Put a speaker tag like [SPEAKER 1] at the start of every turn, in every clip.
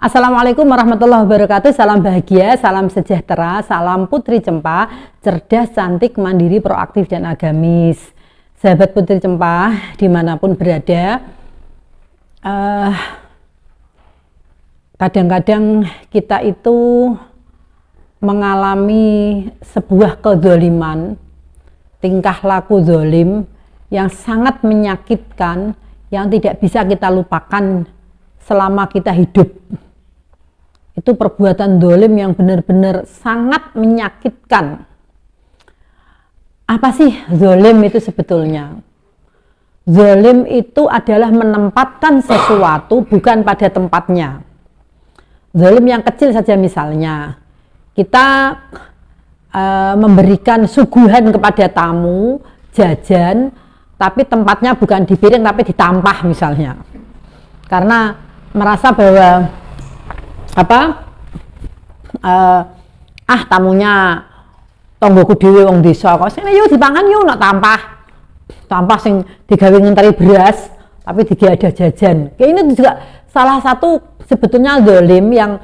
[SPEAKER 1] Assalamualaikum warahmatullahi wabarakatuh. Salam bahagia, salam sejahtera, salam Putri Cempa, cerdas, cantik, mandiri, proaktif, dan agamis. Sahabat Putri Cempa, dimanapun berada, kadang-kadang kita itu mengalami sebuah kezaliman, tingkah laku zalim yang sangat menyakitkan, yang tidak bisa kita lupakan selama kita hidup. Itu perbuatan zalim yang benar-benar sangat menyakitkan. Apa sih zalim itu sebetulnya? Zalim itu adalah menempatkan sesuatu bukan pada tempatnya. Zalim yang kecil saja, misalnya kita memberikan suguhan kepada tamu, jajan, tapi tempatnya bukan di piring tapi di tampah misalnya, karena merasa bahwa tamunya tonggoku dhewe wong desa kok sing yo dipangan yo nak tampah sing digawe ngenteri beras tapi digawe ada jajan. Kayak ini juga salah satu sebetulnya zalim yang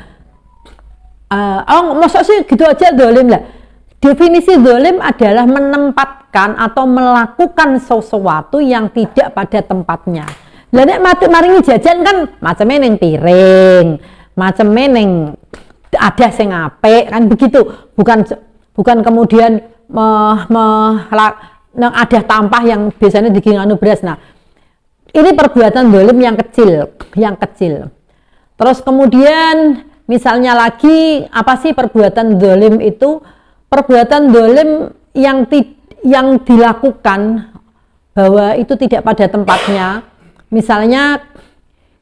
[SPEAKER 1] maksud sih gitu aja zalim lah. Definisi zalim adalah menempatkan atau melakukan sesuatu yang tidak pada tempatnya. Lah nek maringi jajan kan macamnya ning piring, macamnya ning ada sing apik kan begitu. Bukan kemudian ada tampah yang biasanya diginganu beras. Nah, ini perbuatan zalim yang kecil. Terus kemudian misalnya lagi apa sih perbuatan zalim itu? Perbuatan zalim yang dilakukan bahwa itu tidak pada tempatnya. Misalnya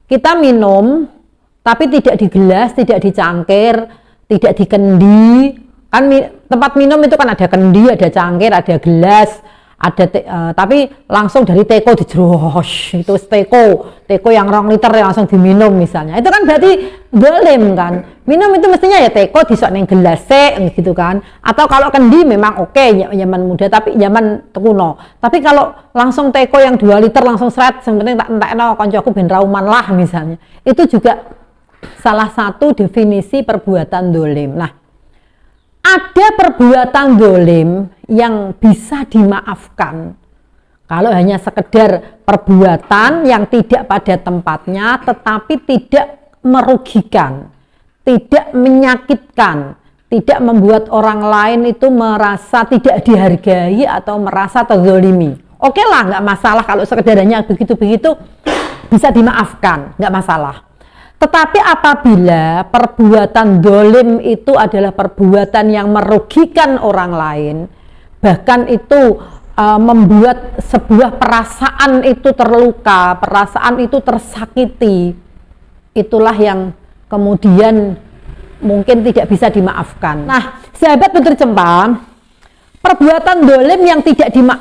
[SPEAKER 1] kita minum tapi tidak di gelas, tidak dicangkir, tidak di kendi. Kan tempat minum itu kan ada kendi, ada cangkir, ada gelas, ada tapi langsung dari teko dijeros. Itu teko yang 2 liter yang langsung diminum misalnya. Itu kan berarti zalim kan. Minum itu mestinya ya teko disok ning gelas gitu kan. Atau kalau kendi memang oke, zaman muda tapi zaman kuno. Tapi kalau langsung teko yang 2 liter langsung seret, yang penting tak entekno koncoku ben rauman lah misalnya. Itu juga salah satu definisi perbuatan zalim. Nah, ada perbuatan zalim yang bisa dimaafkan kalau hanya sekedar perbuatan yang tidak pada tempatnya tetapi tidak merugikan, tidak menyakitkan, tidak membuat orang lain itu merasa tidak dihargai atau merasa terzolimi. Oke lah, nggak masalah kalau sekedarnya begitu-begitu bisa dimaafkan, nggak masalah. Tetapi apabila perbuatan zalim itu adalah perbuatan yang merugikan orang lain, bahkan itu membuat sebuah perasaan itu terluka, perasaan itu tersakiti, itulah yang kemudian mungkin tidak bisa dimaafkan. Nah, sahabat Putri Cempa, perbuatan zalim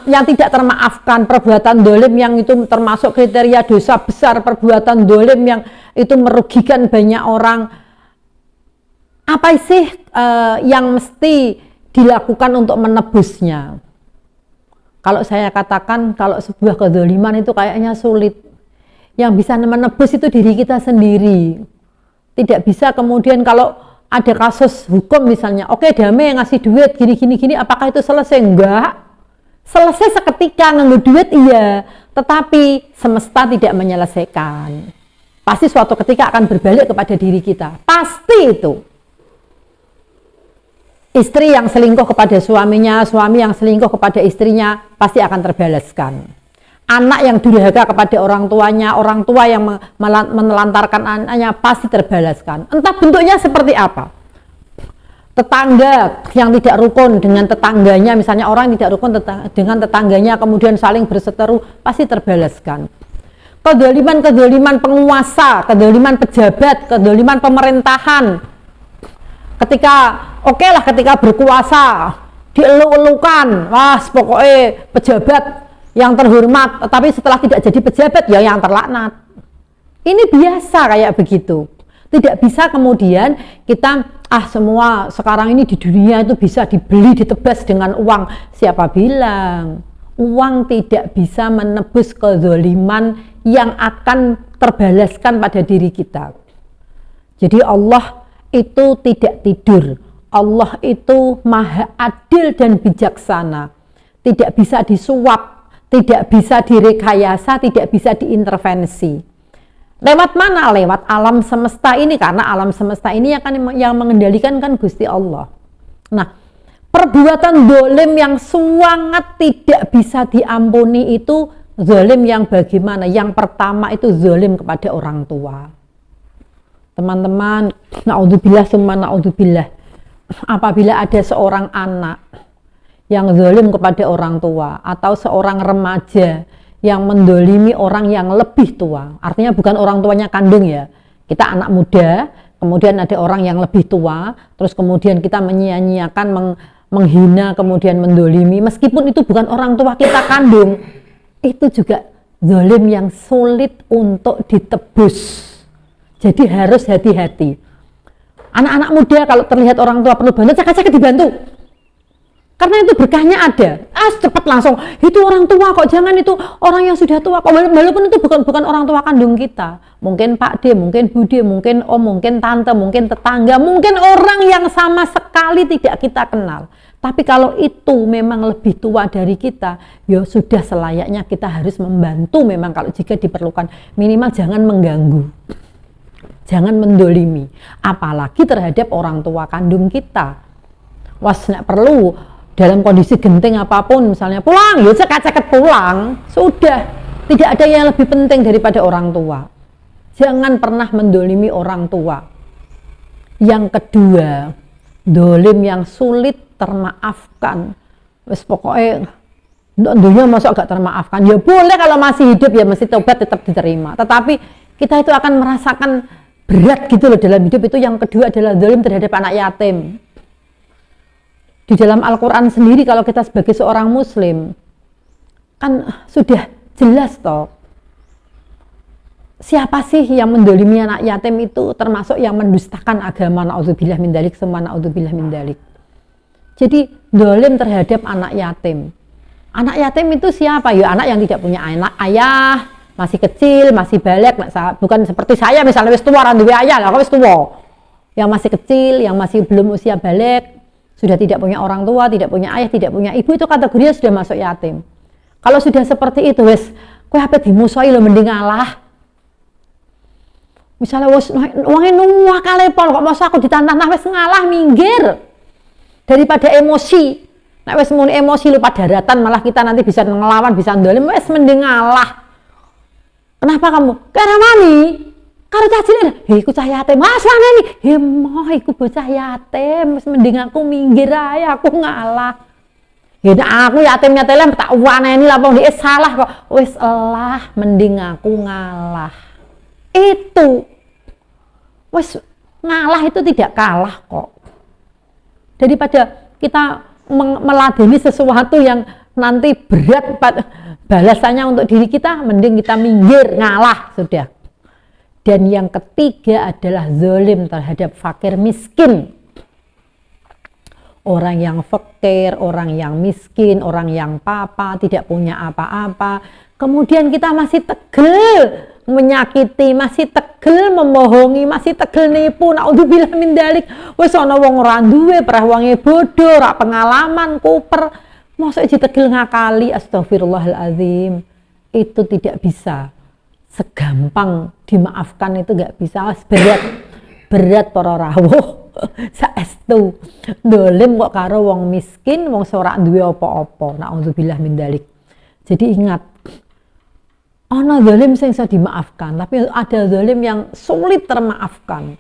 [SPEAKER 1] yang tidak termaafkan, perbuatan zalim yang itu termasuk kriteria dosa besar, perbuatan zalim yang itu merugikan banyak orang. Apa sih yang mesti dilakukan untuk menebusnya? Kalau saya katakan kalau sebuah kezaliman itu kayaknya sulit. Yang bisa menebus itu diri kita sendiri. Tidak bisa kemudian kalau ada kasus hukum misalnya, oke damai ngasih duit gini, apakah itu selesai? Enggak. Selesai seketika ngambil duit iya, tetapi semesta tidak menyelesaikan. Pasti suatu ketika akan berbalik kepada diri kita. Pasti itu. Istri yang selingkuh kepada suaminya, suami yang selingkuh kepada istrinya, pasti akan terbalaskan. Anak yang durhaka kepada orang tuanya, orang tua yang menelantarkan anaknya, pasti terbalaskan. Entah bentuknya seperti apa. Tetangga yang tidak rukun dengan tetangganya, misalnya orang yang tidak rukun dengan tetangganya, kemudian saling berseteru, pasti terbalaskan. Kezaliman penguasa, kezaliman pejabat, kezaliman pemerintahan. Ketika berkuasa, dieluk-elukan, wah pokoknya pejabat yang terhormat, tetapi setelah tidak jadi pejabat ya yang terlaknat. Ini biasa kayak begitu. Tidak bisa kemudian kita semua sekarang ini di dunia itu bisa dibeli, ditebas dengan uang. Siapa bilang? Uang tidak bisa menebus kezaliman yang akan terbalaskan pada diri kita. Jadi Allah itu tidak tidur. Allah itu maha adil dan bijaksana. Tidak bisa disuap, tidak bisa direkayasa, tidak bisa diintervensi. Lewat mana? Lewat alam semesta ini, karena alam semesta ini yang mengendalikan kan Gusti Allah. Nah, perbuatan dolim yang sangat tidak bisa diampuni itu zalim yang bagaimana? Yang pertama itu zalim kepada orang tua. Teman-teman, naudzubillah summa naudzubillah. Apabila ada seorang anak yang zalim kepada orang tua atau seorang remaja yang mendolimi orang yang lebih tua, artinya bukan orang tuanya kandung ya, kita anak muda, kemudian ada orang yang lebih tua, terus kemudian kita menyia-nyiakan, menghina, kemudian mendolimi, meskipun itu bukan orang tua kita kandung, itu juga zalim yang sulit untuk ditebus. Jadi harus hati-hati. Anak-anak muda kalau terlihat orang tua perlu bantu, cakap-cakap dibantu. Karena itu berkahnya ada. Cepat langsung. Itu orang tua kok, jangan itu orang yang sudah tua kok. Walaupun itu bukan orang tua kandung kita. Mungkin Pak D, mungkin Bu D, mungkin Om, mungkin Tante, mungkin tetangga, mungkin orang yang sama sekali tidak kita kenal. Tapi kalau itu memang lebih tua dari kita, ya sudah selayaknya kita harus membantu memang kalau jika diperlukan. Minimal jangan mengganggu. Jangan mendolimi. Apalagi terhadap orang tua kandung kita. Nek perlu dalam kondisi genting apapun, misalnya pulang, ya ceket-ceket pulang, sudah, tidak ada yang lebih penting daripada orang tua. Jangan pernah mendolimi orang tua. Yang kedua, dolim yang sulit termaafkan. Wes pokoknya dunia masuk gak termaafkan. Ya boleh kalau masih hidup ya mesti tobat tetap diterima. Tetapi kita itu akan merasakan berat gitu loh dalam hidup itu. Yang kedua adalah dolim terhadap anak yatim. Di dalam Al-Quran sendiri kalau kita sebagai seorang muslim kan sudah jelas toh, siapa sih yang mendolimi anak yatim itu termasuk yang mendustakan agama, na'udzubillah min dzalik, semua na'udzubillah min dzalik. Jadi dolim terhadap anak yatim. Anak yatim itu siapa? Ya anak yang tidak punya ayah, masih kecil, masih balik, bukan seperti saya misalnya wis tua randuwe ayah lah, wis tua. Yang masih kecil, yang masih belum usia balik, sudah tidak punya orang tua, tidak punya ayah, tidak punya ibu, itu kategorinya sudah masuk yatim. Kalau sudah seperti itu, wes, kowe apa dimusuhi lo mending ngalah. Misalnya wes wongnya nuwah kalepol, kok masa aku ditantang, nah wes ngalah minggir daripada emosi. Nah wes mau emosi lupa daratan, malah kita nanti bisa ngelawan, bisa ndolim, wes mending ngalah. Kenapa kamu? Karena mami. Karo cah cilik, iku cah yatim. Mas waneni, moh iku bocah yatim, wis mending aku minggir ae, aku ngalah. Ya aku yatimnya telem tak waneni lah wong dhek salah kok. Wis elah, mending aku ngalah. Itu. Wis ngalah itu tidak kalah kok. Daripada kita meladeni sesuatu yang nanti berat balasannya untuk diri kita, mending kita minggir, ngalah sudah. Dan yang ketiga adalah zalim terhadap fakir miskin. Orang yang fakir, orang yang miskin, orang yang papa, tidak punya apa-apa. Kemudian kita masih tegel menyakiti, masih tegel memohongi, masih tegel nipu. Naudzubillah min dzalik. Wis ana wong ora duwe, prah wonge bodoh, ora pengalaman, kuper. Mosok ditegel ngakali, astagfirullahalazim. Itu tidak bisa. Segampang dimaafkan itu gak bisa. Berat para rawuh saestu dolim kok karo wong miskin, wong ora duwe apa-apa. Naudzubillah min dzalik. Jadi ingat, ana zalim sing bisa dimaafkan, tapi ada zalim yang sulit termaafkan.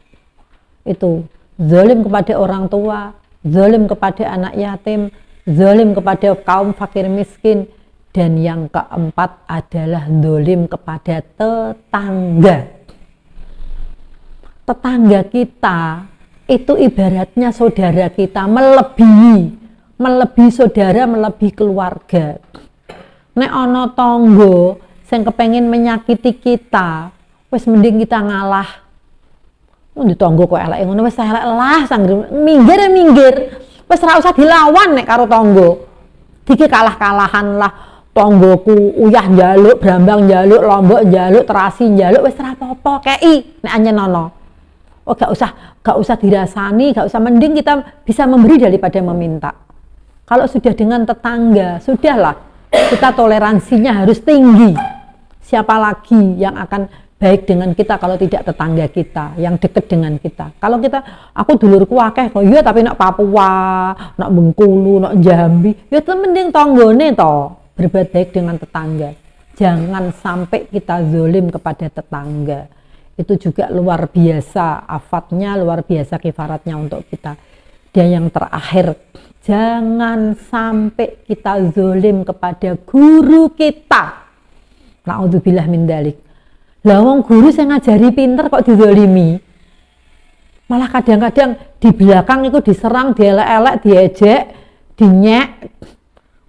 [SPEAKER 1] Itu zalim kepada orang tua, zalim kepada anak yatim, zalim kepada kaum fakir miskin. Dan yang keempat adalah dolim kepada tetangga. Tetangga kita itu ibaratnya saudara kita, melebihi saudara, melebihi keluarga. Nek ana tangga sing kepengin menyakiti kita, wis mending kita ngalah. Di tangga kok eleke ngono wis elek lah, sangger minggir. Wis ora usah dilawan nek karo tangga. Diki kalah-kalahan lah. Tonggoku uyah njaluk, brambang njaluk, lombok njaluk, terasi njaluk, wis ora apa-apa kei nek anyen ana. Oh gak usah dirasani, gak usah, mending kita bisa memberi daripada meminta. Kalau sudah dengan tetangga, sudahlah, kita toleransinya harus tinggi. Siapa lagi yang akan baik dengan kita kalau tidak tetangga kita yang dekat dengan kita? Kalau kita, aku dulurku akeh kok, iya tapi nak Papua, nak Bengkulu, nak Jambi, ya mending tonggone toh, berbuat baik dengan tetangga. Jangan sampai kita zolim kepada tetangga. Itu juga luar biasa afatnya, luar biasa kifaratnya untuk kita. Dan yang terakhir, jangan sampai kita zolim kepada guru kita. Na'udzubillah min dzalik. Lah wong guru sing ngajari pinter kok dizolimi. Malah kadang-kadang di belakang itu diserang, dielek-elek, diejek, dinyek.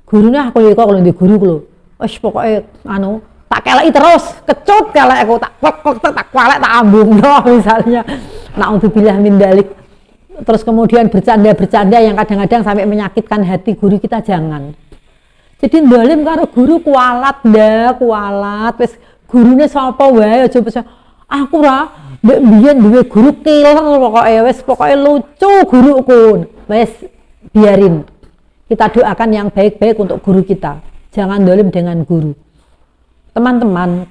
[SPEAKER 1] Gurunya aku kok kalau di guru lho. Wis pokoke tak keleki terus, kecut kelek aku tak kelek tak ambung misalnya. Na'udzubillah min dzalik. Terus kemudian bercanda-bercanda yang kadang-kadang sampai menyakitkan hati guru kita, jangan. Jadi ndolim karo guru kualat wis gurune sapa wae aja aku ra mbek biyen duwe guru killer pokoke lucu guruku. Wis biarin. Kita doakan yang baik-baik untuk guru kita. Jangan ndolim dengan guru. Teman-teman,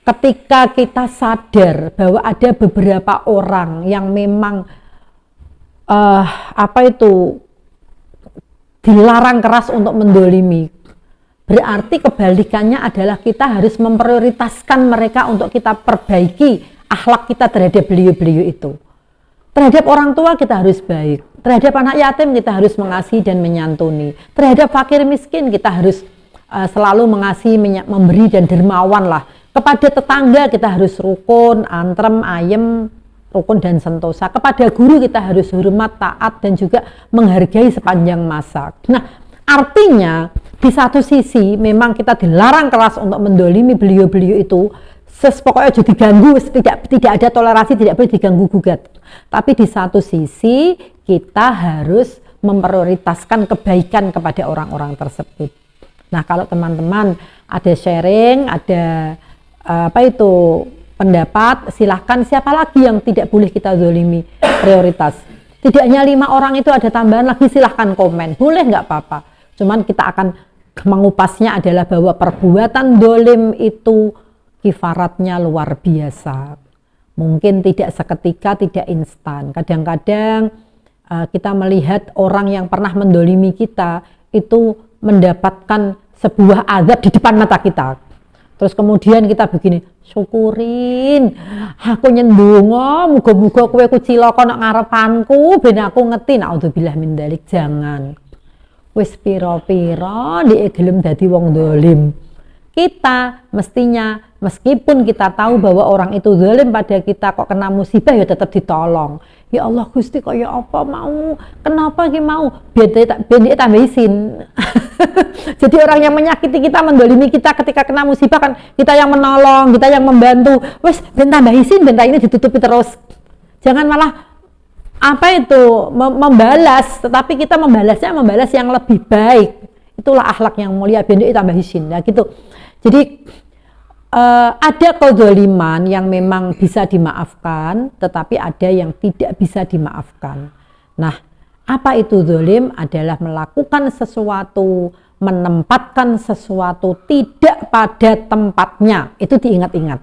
[SPEAKER 1] ketika kita sadar bahwa ada beberapa orang yang memang dilarang keras untuk mendolimi, berarti kebalikannya adalah kita harus memprioritaskan mereka untuk kita perbaiki akhlak kita terhadap beliau-beliau itu. Terhadap orang tua kita harus baik, terhadap anak yatim kita harus mengasihi dan menyantuni, terhadap fakir miskin kita harus selalu mengasihi, memberi dan dermawan lah. Kepada tetangga kita harus rukun, antrem, ayem, rukun dan sentosa. Kepada guru kita harus hormat, taat, dan juga menghargai sepanjang masa. Nah, artinya di satu sisi memang kita dilarang keras untuk mendolimi beliau-beliau itu, pokoknya juga diganggu, tidak ada toleransi, tidak boleh diganggu gugat. Tapi di satu sisi kita harus memprioritaskan kebaikan kepada orang-orang tersebut. Nah, kalau teman-teman ada sharing, ada pendapat, silahkan. Siapa lagi yang tidak boleh kita zolimi? Prioritas. Tidak hanya 5 orang itu, ada tambahan lagi, silahkan komen. Boleh, nggak apa-apa. Cuman kita akan mengupasnya adalah bahwa perbuatan dolim itu kifaratnya luar biasa. Mungkin tidak seketika, tidak instan. Kadang-kadang kita melihat orang yang pernah mendolimi kita itu mendapatkan sebuah azab di depan mata kita. Terus kemudian kita begini, syukurin, aku nyendungo, muga-muga kowe ku cilaka nak ngarepanku, ben aku ngerti. Naudzubillah min dzalik. Jangan. Wis pira-pira ndek gelem dadi wong dolim. Kita mestinya, meskipun kita tahu bahwa orang itu zalim pada kita, kok kena musibah ya tetap ditolong. Ya Allah Gusti, kok ya apa mau? Kenapa ki mau? Biar tambah izin. Jadi orang yang menyakiti kita, mendolimi kita ketika kena musibah kan kita yang menolong, kita yang membantu. Wes ben tambah izin, ben ini ditutupi terus. Jangan malah membalas, tetapi kita membalas yang lebih baik. Itulah akhlak yang mulia, biar tambah izin. Nah gitu. Jadi ada kezaliman yang memang bisa dimaafkan, tetapi ada yang tidak bisa dimaafkan. Nah, apa itu zalim? Adalah melakukan sesuatu, menempatkan sesuatu tidak pada tempatnya. Itu diingat-ingat.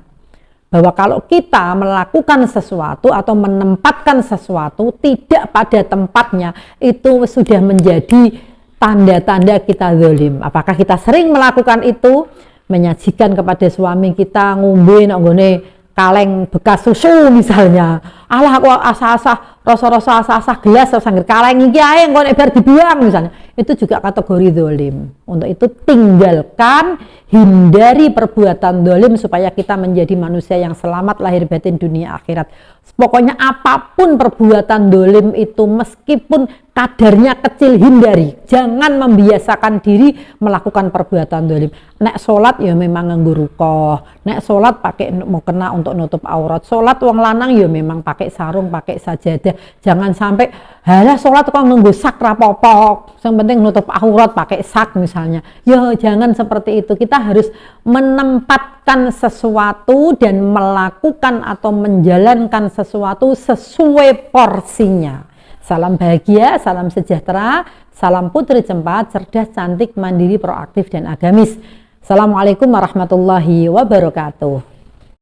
[SPEAKER 1] Bahwa kalau kita melakukan sesuatu atau menempatkan sesuatu tidak pada tempatnya, itu sudah menjadi tanda-tanda kita zalim. Apakah kita sering melakukan itu? Menyajikan kepada suami kita ngombe nak nggone kaleng bekas susu misalnya. Alah aku asa-asa rasa-rasa asa-asa gelas terus angger kaleng iki ae engko nek bar dibuang misalnya. Itu juga kategori zalim. Untuk itu tinggalkan, hindari perbuatan zalim supaya kita menjadi manusia yang selamat lahir batin dunia akhirat. Pokoknya apapun perbuatan zalim itu, meskipun kadarnya kecil, hindari. Jangan membiasakan diri melakukan perbuatan zalim. Nek sholat ya memang nganggo rukoh. Nek sholat pakai mukena untuk nutup aurat. Sholat wong lanang ya memang pakai sarung, pakai sajadah. Jangan sampai halah sholat kok nunggu sak rapopok, yang penting nutup aurat pakai sak misalnya. Ya jangan seperti itu. Kita harus menempatkan sesuatu dan melakukan atau menjalankan sesuatu sesuai porsinya. Salam bahagia, salam sejahtera, salam putri Cempat, cerdas, cantik, mandiri, proaktif, dan agamis. Assalamualaikum warahmatullahi wabarakatuh.